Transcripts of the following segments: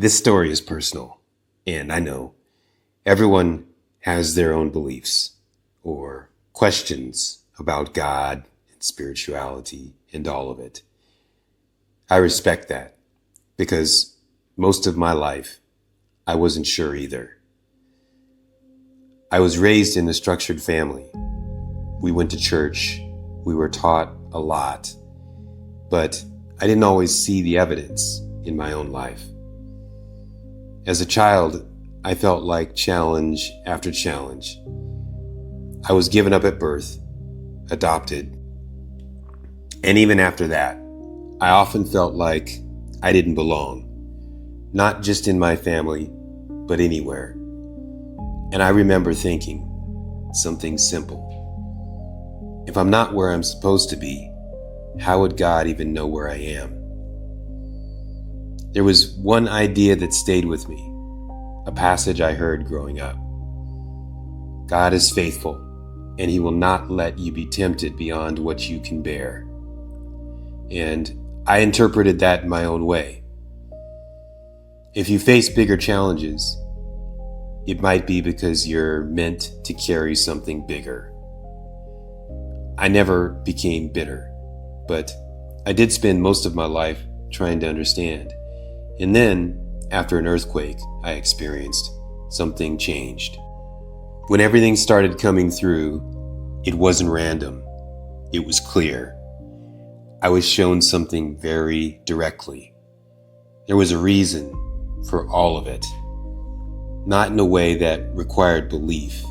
This story is personal, and I know everyone has their own beliefs or questions about God and spirituality and all of it. I respect that because most of my life, I wasn't sure either. I was raised in a structured family. We went to church. We were taught a lot, but I didn't always see the evidence in my own life. As a child, I felt like challenge after challenge. I was given up at birth, adopted, and even after that, I often felt like I didn't belong, not just in my family, but anywhere. And I remember thinking something simple. If I'm not where I'm supposed to be, how would God even know where I am? There was one idea that stayed with me, a passage I heard growing up. God is faithful, and he will not let you be tempted beyond what you can bear. And I interpreted that in my own way. If you face bigger challenges, it might be because you're meant to carry something bigger. I never became bitter, but I did spend most of my life trying to understand. And then, after an earthquake I experienced, something changed. When everything started coming through, it wasn't random. It was clear. I was shown something very directly. There was a reason for all of it. Not in a way that required belief,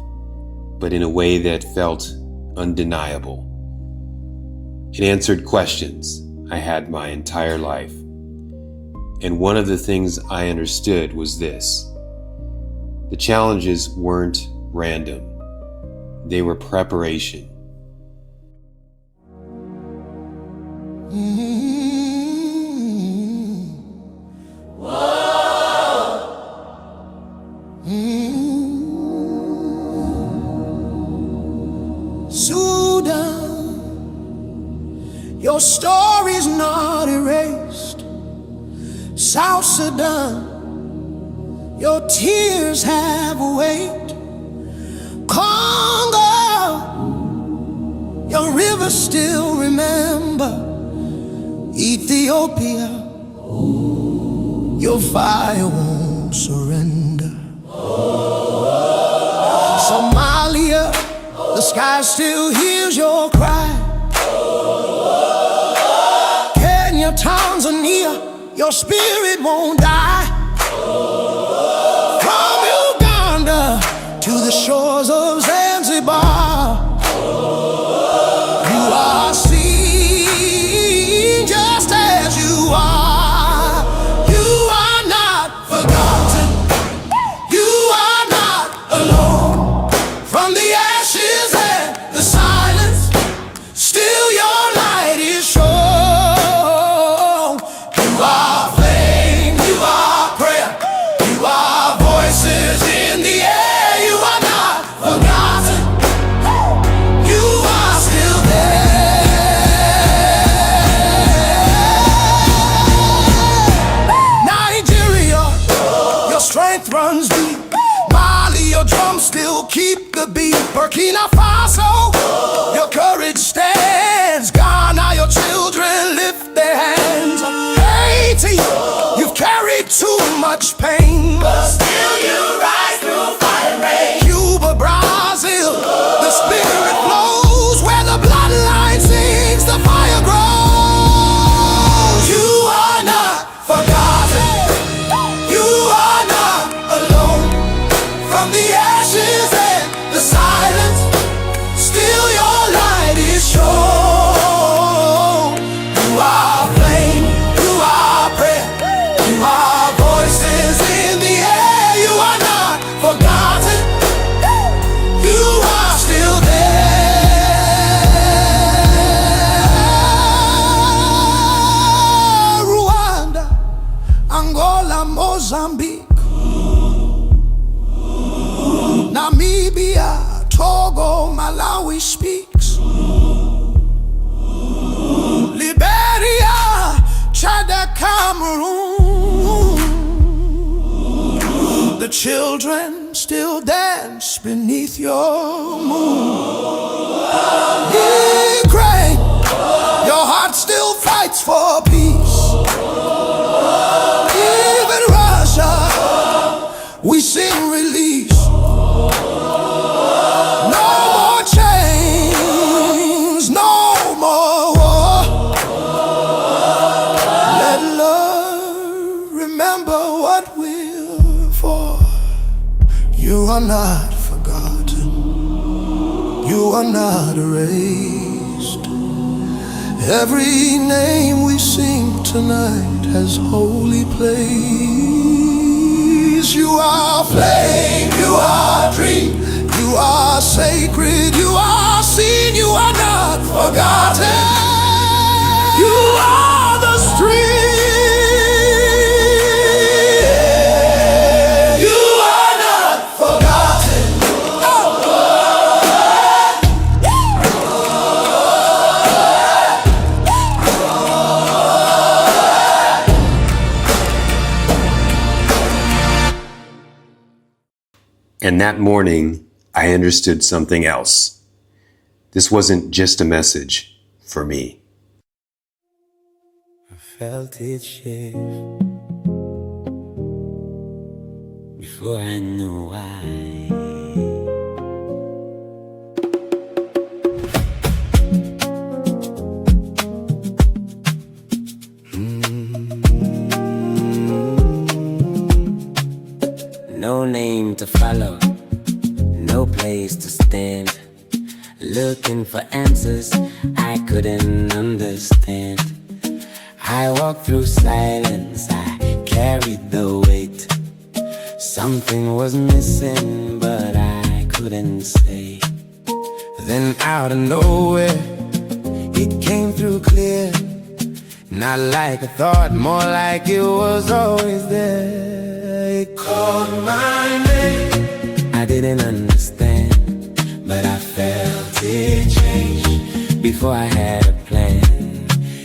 but in a way that felt undeniable. It answered questions I had my entire life. And one of the things I understood was this: the challenges weren't random. They were preparation. Sudan, your story's not erased. South Sudan, your tears have a weight. Congo, your rivers still remember. Ethiopia, your fire won't surrender. Somalia, the sky still hears your cry. Kenya, Tanzania, your spirit won't die. From Uganda to the shores of Zanzibar, you are seen just as you are. You are not forgotten. You are not alone. From the ashes and the silence, still your light is shown. You are flame, you are prayer, you are voices in the air. You are not forgotten. You are still there. Nigeria, your strength runs deep. Mali, your drums still keep the beat. Burkina Faso, your courage stands. Ghana, your children lift their hands. Haiti, you've carried too much pain, but still you rise through fire and rain. Cuba, Brazil, the spirit flows. Where the bloodline sings, the fire grows. You are not forgotten. You are not alone. From the ashes and the silence, still your light is shown. You are flame, you are prayer, you are voices in the air. You are not forgotten. You are still there. Rwanda, Angola, Mozambique, Namibia, Togo, Malawi speaks. Liberia, Chad, Cameroon, children still dance beneath your moon. Ukraine, your heart still fights for peace. Even Russia, we sing release. No more chains, no more war. Let love remember what we're for. You are not forgotten, you are not erased. Every name we sing tonight has holy place. You are flame, you are dream, you are sacred, you are seen, you are not forgotten. You are the stream. You are not forgotten. And that morning, I understood something else. This wasn't just a message for me. I felt it shift before I knew why. No name to follow, no place to stand. Looking for answers I couldn't understand. I walked through silence, I carried the weight. Something was missing, but I couldn't say. Then out of nowhere, it came through clear. Not like I thought, more like it was always there. It called my name. I didn't understand, but I felt it change before I had a plan.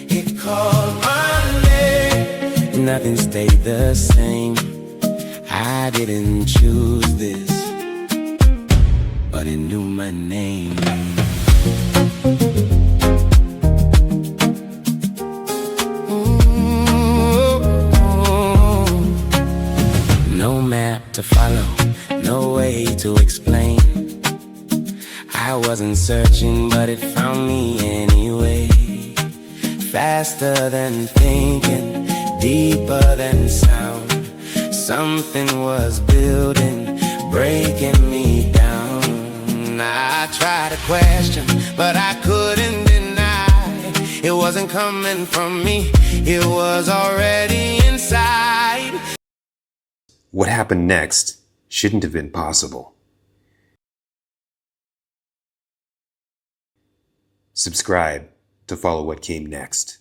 It called my name. Nothing stayed the same. I didn't choose this, but it knew my name. No map to follow, no way to explain. I wasn't searching, but it found me anyway. Faster than thinking, deeper than sound. Something was building, breaking me down. I tried to question, but I couldn't deny. It wasn't coming from me, it was already inside. What happened next shouldn't have been possible. Subscribe to follow what came next.